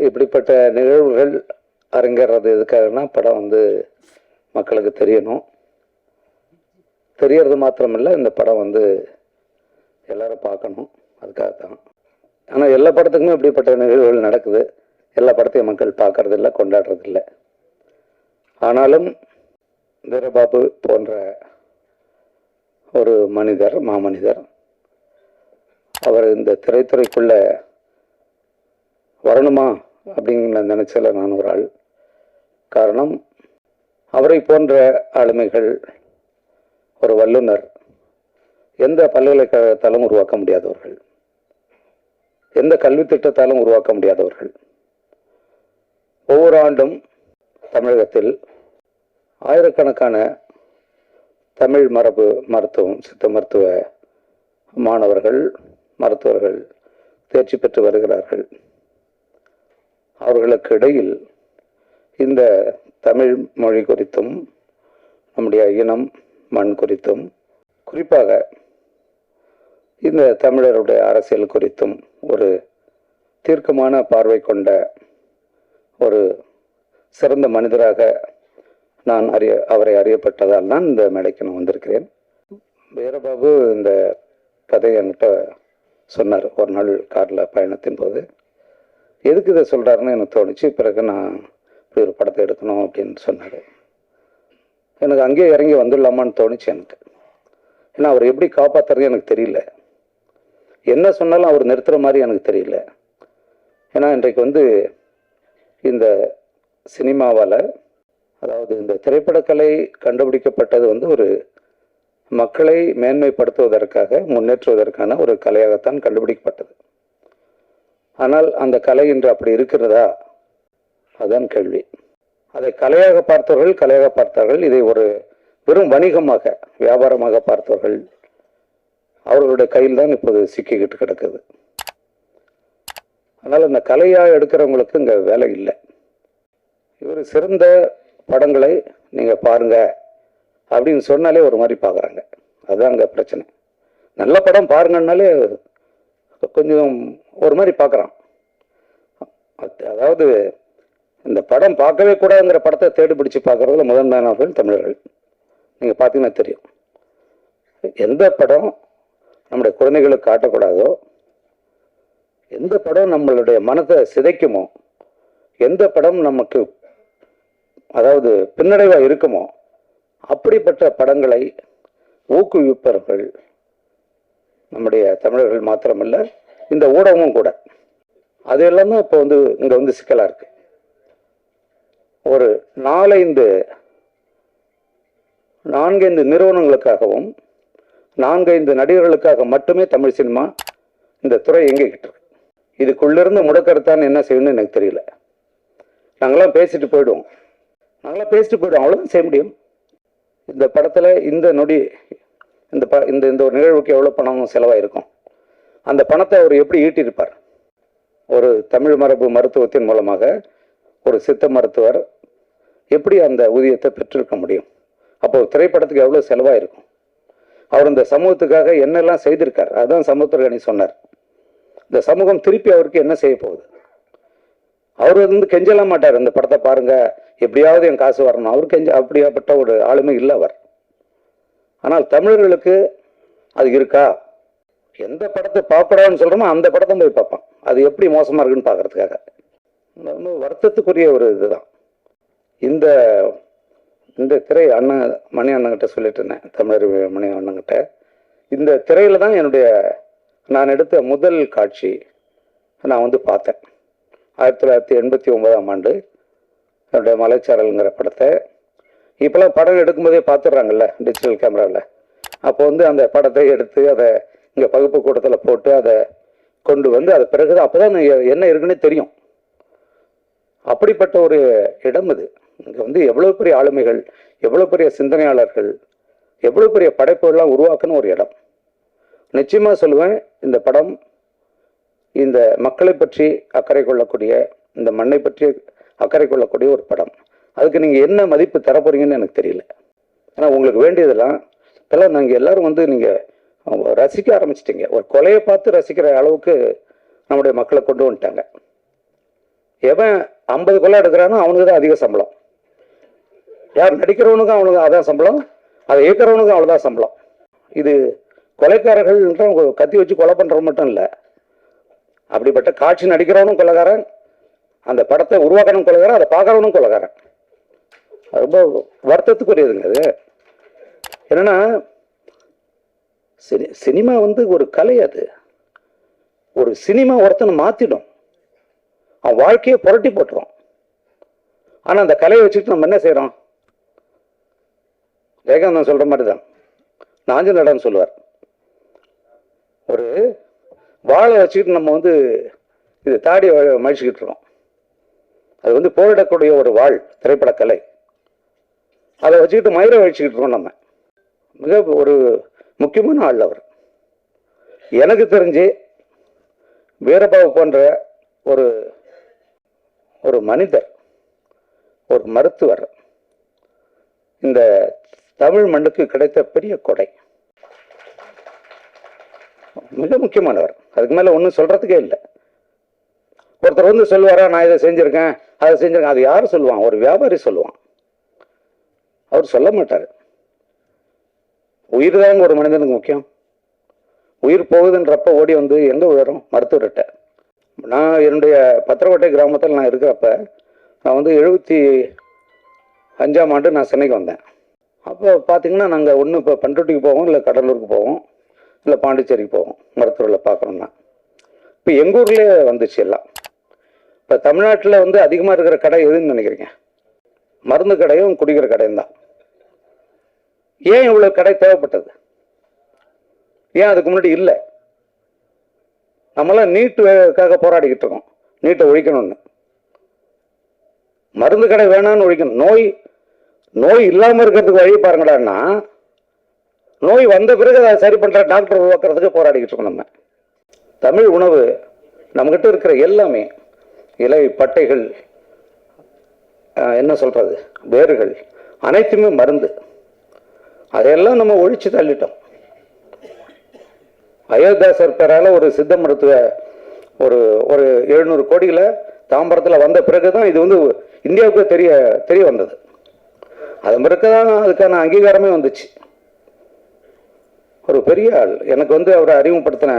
இப்படிப்பட்ட நிகழ்வுகள் அரங்கேறது எதுக்காகனா படம் வந்து மக்களுக்கு தெரியணும். தெரியறது மாத்திரமில்லை, இந்த படம் வந்து எல்லாரும் பார்க்கணும், அதுக்காகத்தான். ஆனால் எல்லா படத்துக்குமே இப்படிப்பட்ட நிகழ்வுகள் நடக்குது. எல்லா படத்தையும் மக்கள் பார்க்கறதில்ல, கொண்டாடுறதில்லை. ஆனாலும் வீரபாபு போன்ற ஒரு மனிதர், மாமனிதர், அவர் இந்த திரைத்துறைக்குள்ள வரணுமா அப்படிங்கிற நினைச்சல நான் ஒரு ஆள். காரணம், அவரை போன்ற ஆளுமைகள், ஒரு வல்லுனர், எந்த பல்கலைக்கழகத்தாலும் உருவாக்க முடியாதவர்கள், எந்த கல்வி திட்டத்தாலும் உருவாக்க முடியாதவர்கள். ஒவ்வொரு ஆண்டும் தமிழகத்தில் ஆயிரக்கணக்கான தமிழ் மரபு மருத்துவம், சித்த மருத்துவ மாணவர்கள், மருத்துவர்கள் தேர்ச்சி பெற்று வருகிறார்கள். அவர்களுக்கு இடையில் இந்த தமிழ் மொழி குறித்தும், நம்முடைய இனம், மண் குறித்தும், குறிப்பாக இந்த தமிழருடைய அரசியல் குறித்தும் ஒரு தீர்க்கமான பார்வை கொண்ட ஒரு சிறந்த மனிதராக நான் அவரை அறியப்பட்டதால் நான் இந்த மேடைக்கு நான் வந்திருக்கிறேன். வீரபாபு இந்த கதையை என்கிட்ட சொன்னார் ஒரு நாள் காரில் பயணத்தின் போது. எதுக்கு இதை சொல்கிறாருன்னு எனக்கு தோணுச்சு. பிறகு நான் இப்படி ஒரு படத்தை எடுக்கணும் அப்படின்னு சொன்னார். எனக்கு அங்கேயே இறங்கி வந்துடலாமான்னு தோணுச்சு எனக்கு. ஏன்னா அவர் எப்படி காப்பாற்றுறது எனக்கு தெரியல. என்ன சொன்னாலும் அவர் நிறுத்துகிற மாதிரி எனக்கு தெரியல. ஏன்னா இன்றைக்கு வந்து இந்த சினிமாவால், அதாவது இந்த திரைப்படக்கலை கண்டுபிடிக்கப்பட்டது வந்து ஒரு மக்களை மேன்மைப்படுத்துவதற்காக, முன்னேற்றுவதற்கான ஒரு கலையாகத்தான் கண்டுபிடிக்கப்பட்டது. ஆனால் அந்த கலை இன்று அப்படி இருக்கிறதா? அதுதான் கேள்வி. அதை கலையாக பார்த்தார்கள். இதை ஒரு வெறும் வணிகமாக, வியாபாரமாக பார்த்தவர்கள், அவர்களுடைய கையில் தான் இப்போது சிக்கிக்கிட்டு கிடக்குது. அதனால் இந்த கலையாக எடுக்கிறவங்களுக்கு இங்கே வேலை இல்லை. இவர் சிறந்த படங்களை நீங்கள் பாருங்க அப்படின்னு சொன்னாலே ஒரு மாதிரி பார்க்குறாங்க. அதுதான் அங்கே பிரச்சனை. நல்ல படம் பாருங்கன்னாலே கொஞ்சம் ஒரு மாதிரி பார்க்குறான். அதாவது இந்த படம் பார்க்கவே கூடாதுங்கிற படத்தை தேடி பிடிச்சி பார்க்குறதுல முதன்மையானவர்கள் தமிழர்கள். நீங்கள் பார்த்தீங்கன்னா தெரியும். எந்த படம் நம்முடைய குழந்தைகளுக்கு காட்டக்கூடாதோ, எந்த படம் நம்மளுடைய மனத்தை சிதைக்குமோ, எந்த படம் நமக்கு அதாவது பின்னடைவாக இருக்குமோ, அப்படிப்பட்ட படங்களை ஊக்குவிப்பவர்கள் நம்முடைய தமிழர்கள் மாத்திரமல்ல, இந்த ஊடகமும் கூட. அது எல்லாமே இப்போ வந்து இங்கே வந்து சிக்கலாக இருக்கு. ஒரு 4-5 நிறுவனங்களுக்காகவும் 4-5 நடிகர்களுக்காக மட்டுமே தமிழ் சினிமா இந்த துறை எங்கிக்கிட்டு இருக்கு. இதுக்குள்ளிருந்து முடக்கறுத்தான் என்ன செய்யணும்னு எனக்கு தெரியல. நாங்களாம் பேசிட்டு போயிடுவோம், அவ்வளோதான் செய்ய முடியும். இந்த படத்தில் இந்த நொடி இந்த ஒரு நிகழ்வுக்கு எவ்வளோ பணம் செலவாயிருக்கும், அந்த பணத்தை அவர் எப்படி ஈட்டியிருப்பார்? ஒரு தமிழ் மரபு மருத்துவத்தின் மூலமாக ஒரு சித்த மருத்துவர் எப்படி அந்த ஊதியத்தை பெற்றிருக்க முடியும்? அப்போ திரைப்படத்துக்கு எவ்வளோ செலவாயிருக்கும்? அவர் இந்த சமூகத்துக்காக என்னெல்லாம் செய்திருக்கார்? அதுதான் சமூகத்துறை சொன்னார். இந்த சமூகம் திருப்பி அவருக்கு என்ன செய்ய போகுது? அவர் வந்து கெஞ்சலாம் மாட்டார், இந்த படத்தை பாருங்க, எப்படியாவது என் காசு வரணும். அவர் அப்படியாப்பட்ட ஒரு ஆளுமை இல்லை அவர். ஆனால் தமிழர்களுக்கு அது இருக்கா? எந்த படத்தை பார்க்கக்கூடாதுன்னு சொல்கிறோமோ அந்த படத்தை போய் பார்ப்பான். அது எப்படி மோசமாக இருக்குன்னு பார்க்கறதுக்காக. வருத்தத்துக்குரிய ஒரு இதுதான். இந்த திரை மணி அண்ணங்கிட்ட சொல்லிட்டு இருந்தேன், தமிழர் மணி அண்ணங்கிட்ட. இந்த திரையில் தான் நான் எடுத்த முதல் காட்சி நான் வந்து பார்த்தேன். 1989ஆம் ஆண்டு என்னுடைய மலைச்சாரல்ங்கிற படத்தை. இப்போலாம் படம் எடுக்கும்போதே பார்த்துடுறாங்கல்ல டிஜிட்டல் கேமராவில். அப்போ வந்து அந்த படத்தை எடுத்து அதை இங்கே பகுப்பு கூட்டத்தில் போட்டு அதை கொண்டு வந்து அது பிறகு அப்போ தான் என்ன இருக்குன்னே தெரியும். அப்படிப்பட்ட ஒரு இடம் இது. இங்கே வந்து எவ்வளோ பெரிய ஆளுமைகள், எவ்வளோ பெரிய சிந்தனையாளர்கள், எவ்வளோ பெரிய படைப்புகள்லாம் உருவாக்குன ஒரு இடம். நிச்சயமாக சொல்லுவேன், இந்த படம் இந்த மக்களை பற்றி அக்கறை கொள்ளக்கூடிய, இந்த மண்ணை பற்றி அக்கறை கொள்ளக்கூடிய ஒரு படம். அதுக்கு நீங்கள் என்ன மதிப்பு தரப்போறீங்கன்னு எனக்கு தெரியல. ஏன்னா உங்களுக்கு வேண்டியதெல்லாம் இப்போல்லாம் நாங்கள் எல்லோரும் வந்து நீங்கள் ரசிக்க ஆரம்பிச்சிட்டிங்க. ஒரு கொலையை பார்த்து ரசிக்கிற அளவுக்கு நம்முடைய மக்களை கொண்டு வந்துட்டாங்க. எவன் 50 கொலை எடுக்கிறானோ அவனுக்கு தான் அதிக சம்பளம். யார் நடிக்கிறவனுக்கும் அவனுக்கு அதான் சம்பளம், அதை இயக்கிறவனுக்கும் அவ்வளோதான் சம்பளம். இது கொலைக்காரர்கள் கத்தி வச்சு கொலை பண்ணுறவன் மட்டும் இல்லை, அப்படிப்பட்ட காட்சி நடிக்கிறவனும் கொலைகாரன், அந்த படத்தை உருவாக்கணும் கொலைகாரன், அதை பார்க்குறவனும் கொலைகாரன். ரொம்ப வருத்தத்துக்குரியதுங்க அது. என்னன்னா சினிமா ஒரு கலை. அது ஒரு சினிமா ஒருத்தனை மாற்றிடும், அவன் வாழ்க்கையை புரட்டி போட்டுரும். ஆனால் அந்த கலையை வச்சுட்டு நம்ம என்ன செய்கிறோம்? ஜெயகாந்தன் சொல்கிற மாதிரி தான் நாஞ்சநடன் சொல்லுவார், ஒரு வாழை வச்சுக்கிட்டு நம்ம இது தாடி மழிச்சுக்கிட்டு இருக்கோம். அது போரிடக்கூடிய ஒரு வாழ் திரைப்பட கலை. அதை வச்சுக்கிட்டு மயிரை வழிச்சுக்கிட்டு இருக்கோம். நம்ம மிக ஒரு முக்கியமான ஆள் அவர். எனக்கு தெரிஞ்சு வீரபாபு போன்ற ஒரு ஒரு மனிதர், ஒரு மருத்துவர் இந்த தமிழ் மண்ணுக்கு கிடைத்த பெரிய கொடை. மிக முக்கியமானவர். அதுக்கு மேல ஒன்றும் சொல்றதுக்கே இல்லை. ஒருத்தர் சொல்லுவாரா, நான் இதை செஞ்சிருக்கேன் அதை செஞ்சிருக்கேன், அது யார் சொல்லுவான்? ஒரு வியாபாரி சொல்லுவான். அவர் சொல்ல மாட்டார். உயிர் தாங்க ஒரு மனிதனுக்கு முக்கியம். உயிர் போகுதுன்றப்ப ஓடி எங்க விழுறோம்? மருத்துவர்கிட்ட. நான் என்னுடைய பத்திரக்கோட்டை கிராமத்தில் நான் இருக்கிறப்ப நான் 75ஆம் ஆண்டு நான் சென்னைக்கு வந்தேன். அப்போ பார்த்தீங்கன்னா நாங்கள் ஒன்று இப்போ பண்ருட்டிக்கு போவோம், இல்லை கடலூருக்கு போவோம், இல்லை பாண்டிச்சேரிக்கு போவோம் மருத்துவர்களை பார்க்கணுன்னா. இப்போ எங்கள் ஊர்லேயே வந்துச்சு எல்லாம். இப்போ தமிழ்நாட்டில் அதிகமாக இருக்கிற கடை எதுன்னு நினைக்கிறீங்க? மருந்து கடையும் குடிக்கிற கடையும் தான். ஏன் இவ்வளோ கடை தேவைப்பட்டது? ஏன் அதுக்கு முன்னாடி இல்லை? நம்மளாம் நீட்டுக்காக போராடிக்கிட்டு இருக்கோம், நீட்டை ஒழிக்கணும்னு. மருந்து கடை வேணான்னு ஒழிக்கணும். நோய் இல்லாமல் இருக்கிறதுக்கு வழி பாருங்கடான்னா, நோய் வந்த பிறகு அதை சரி பண்ணுற டாக்டர் உருவாக்குறதுக்கு போராடிக்கிட்டு இருக்கோம். நம்ம தமிழ் உணவு நம்மகிட்ட இருக்கிற எல்லாமே இலை பட்டைகள், என்ன சொல்றது, வேர்கள் அனைத்துமே மருந்து. அதையெல்லாம் நம்ம ஒழிச்சு தள்ளிட்டோம். அயோத்தியாசர் பேரால ஒரு சித்த மருத்துவ ஒரு 700 கோடியில தாம்பரத்தில் வந்த பிறகுதான் இது இந்தியாவுக்கு தெரிய வந்தது. அது பிறகுதான் அதுக்கான அங்கீகாரமே வந்துச்சு. ஒரு பெரிய ஆள் எனக்கு அவரை அறிமுகப்படுத்தின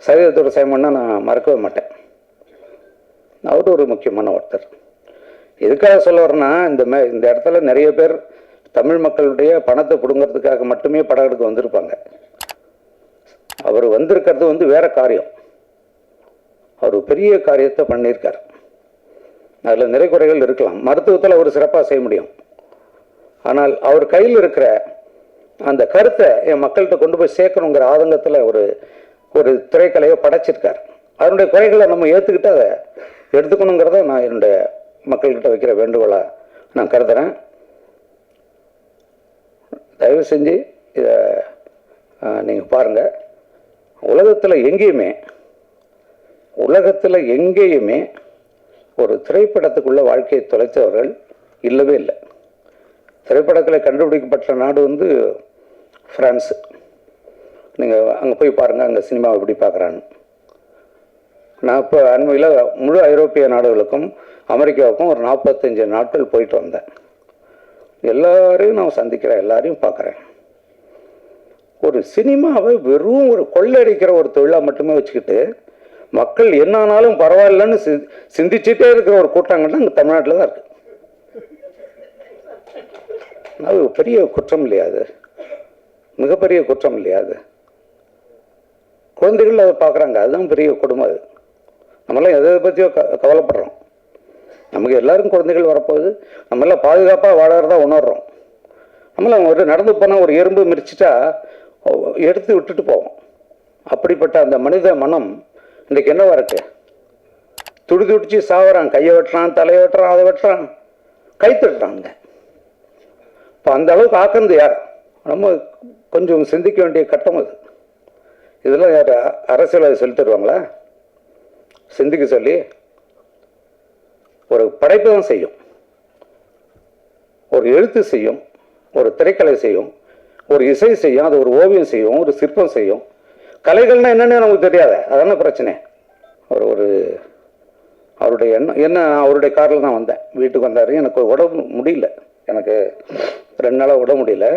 சைவதத்துறை சைமன்னா நான் மறக்கவே மாட்டேன். அவர் ஒரு முக்கியமான ஒருத்தர். எதுக்காக சொல்ல வரேன்னா, இந்த இடத்துல நிறைய பேர் தமிழ் மக்களுடைய பணத்தை பிடுங்கிறதுக்காக மட்டுமே படம் எடுக்க வந்திருப்பாங்க. அவர் வந்திருக்கிறது வேற காரியம். அவர் பெரிய காரியத்தை பண்ணியிருக்கார். அதில் நிறை குறைகள் இருக்கலாம். மருத்துவத்தில் அவர் சிறப்பாக செய்ய முடியும். ஆனால் அவர் கையில் இருக்கிற அந்த கருத்தை என் மக்கள்கிட்ட கொண்டு போய் சேர்க்கணுங்கிற ஆதங்கத்தில் ஒரு திரைக்கலையை படைச்சிருக்கார். அதனுடைய குறைகளை நம்ம ஏற்றுக்கிட்டு அதை எடுத்துக்கணுங்கிறத நான் என்னுடைய மக்கள்கிட்ட வைக்கிற வேண்டுகோளாக நான் கருதுகிறேன். தயவு செஞ்சு இதை நீங்கள் பாருங்கள். உலகத்தில் எங்கேயுமே ஒரு திரைப்படத்துக்குள்ள வாழ்க்கையை தொலைத்தவர்கள் இல்லவே இல்லை. திரைப்படங்களை கண்டுபிடிக்கப்பட்ட நாடு பிரான்ஸு. நீங்கள் அங்கே போய் பாருங்கள், அங்கே சினிமாவை எப்படி பார்க்குறான்னு. நான் இப்போ அண்மையில் முழு ஐரோப்பிய நாடுகளுக்கும் அமெரிக்காவுக்கும் ஒரு 45 நாட்கள் போயிட்டு வந்தேன். எல்லாரையும் நான் சந்திக்கிறேன், எல்லாரையும் பார்க்குறேன். ஒரு சினிமாவை வெறும் ஒரு கொள்ளடிக்கிற ஒரு தொழிலாக மட்டுமே வச்சுக்கிட்டு மக்கள் என்னானாலும் பரவாயில்லன்னு சிந்திச்சுட்டே இருக்கிற ஒரு கூட்டங்கள்னா இங்கே தமிழ்நாட்டில் தான் இருக்கு. அது பெரிய குற்றம் இல்லையா? அது மிகப்பெரிய குற்றம் இல்லையா? அது குழந்தைகள் அதை பார்க்குறாங்க, அதுதான் பெரிய கொடுமை. அது நம்மளாம் எதை பற்றியோ கவலைப்படுறோம். நமக்கு எல்லாருக்கும் குழந்தைகள் வரப்போகுது, நம்மளாம் பாதுகாப்பாக வாழறதா உணர்றோம். நம்மளாம் நடந்து போனால் ஒரு எறும்பு மிரிச்சிட்டா எடுத்து விட்டுட்டு போவோம். அப்படிப்பட்ட அந்த மனித மனம் இன்றைக்கு என்னவா இருக்கு? துடிச்சு சாவறான், கையை வெட்டுறான், தலையை வெட்டுறான், அதை வெட்டுறான், கை தட்டுறாங்க. இப்போ அந்த அளவுக்கு ஆக்குறது யார்? நம்ம கொஞ்சம் சிந்திக்க வேண்டிய கட்டம் அது. இதெல்லாம் யார் அரசியல் சொல்லி தருவாங்களா? சிந்திக்க சொல்லி ஒரு படைப்பு தான் செய்யும், ஒரு எழுத்து செய்யும், ஒரு திரைக்கலை செய்யும், ஒரு இசை செய்யும், அது ஒரு ஓவியம் செய்யும், ஒரு சிற்பம் செய்யும். கலைகள்னா என்னன்னு நமக்கு தெரியாத, அதான பிரச்சனை. ஒரு அவருடைய எண்ணம் என்ன, அவருடைய காரில் தான் வந்தேன். வீட்டுக்கு வந்தார். எனக்கு உடம்பு முடியல, எனக்கு 2 நாளாக உடம்பு முடியல.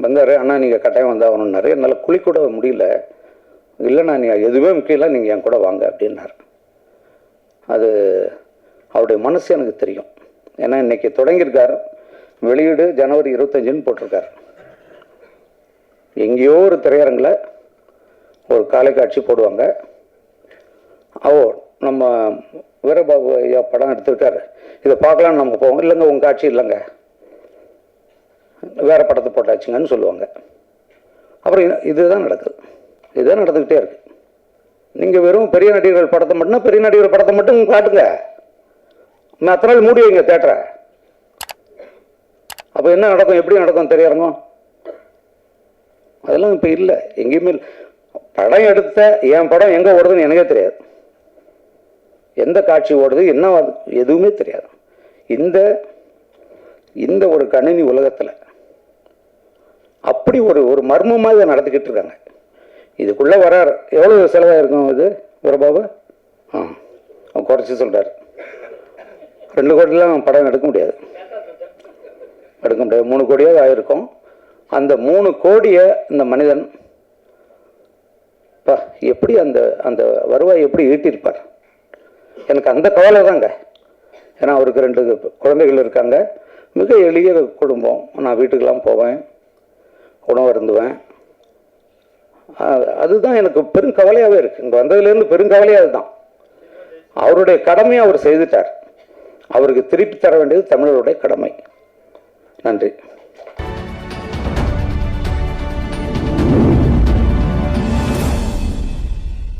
வந்தார். அண்ணா நீங்கள் கட்டாயம் வந்தாகணுன்னாரு. என்னால் குளிக்கூட முடியல. இல்லைண்ணா நீங்கள் எதுவுமே முக்கியம், நீங்கள் என் கூட வாங்க அப்படின்னார். அது அவருடைய மனசு எனக்கு தெரியும். ஏன்னா இன்றைக்கி தொடங்கியிருக்கார். வெளியீடு ஜனவரி 25ன்னு போட்டிருக்கார். எங்கேயோ ஒரு திரையரங்கில் ஒரு காலை காட்சி போடுவாங்க. நம்ம வீரபாபு ஐயா படம் எடுத்திருக்காரு, இதை பார்க்கலான்னு நம்ம போவோம். இல்லைங்க உங்கள் காட்சி இல்லைங்க, வேறு படத்தை போட்டாச்சுங்கன்னு சொல்லுவாங்க. அப்புறம் இதுதான் நடக்குது, இதுதான் நடந்துக்கிட்டே இருக்கு. நீங்கள் வெறும் பெரிய நடிகர்கள் படத்தை மட்டும்னா பெரிய நடிகர்கள் படத்தை மட்டும் காட்டுங்க, அத்தனை நாள் மூடி வைங்க தேட்டரை. அப்போ என்ன நடக்கும், எப்படி நடக்கும் திரையரங்கம்? அதெல்லாம் இப்போ இல்லை, எங்கேயுமே. படம் எடுத்த என் படம் எங்கே ஓடுதுன்னு எனக்கே தெரியாது, எந்த காட்சி ஓடுது என்ன எதுவுமே தெரியாது. இந்த ஒரு கணினி உலகத்தில் அப்படி ஒரு மர்மமாக இதை நடத்திக்கிட்டு இருக்காங்க. இதுக்குள்ளே வரார். எவ்வளோ செலவாக இருக்கும் இது வீரபாபு? குறைச்சி சொல்கிறார். 2 கோடிலாம் படம் எடுக்க முடியாது, 3 கோடியாவது ஆயிருக்கும். அந்த 3 கோடியை இந்த மனிதன் எப்படி அந்த வருவாய் எப்படி ஈட்டியிருப்பார்? எனக்கு அந்த கவலை தாங்க. ஏன்னா அவருக்கு 2 குழந்தைகள் இருக்காங்க. மிக எளிய குடும்பம். நான் வீட்டுக்கெல்லாம் போவேன், உணவு அருந்துவேன். அதுதான் எனக்கு பெருங்கவலையாகவே இருக்குது. இங்கே வந்ததுலேருந்து பெருங்கவலையாக அதுதான். அவருடைய கடமையை அவர் செய்துட்டார். அவருக்கு திருப்பி தர வேண்டியது தமிழருடைய கடமை. நன்றி.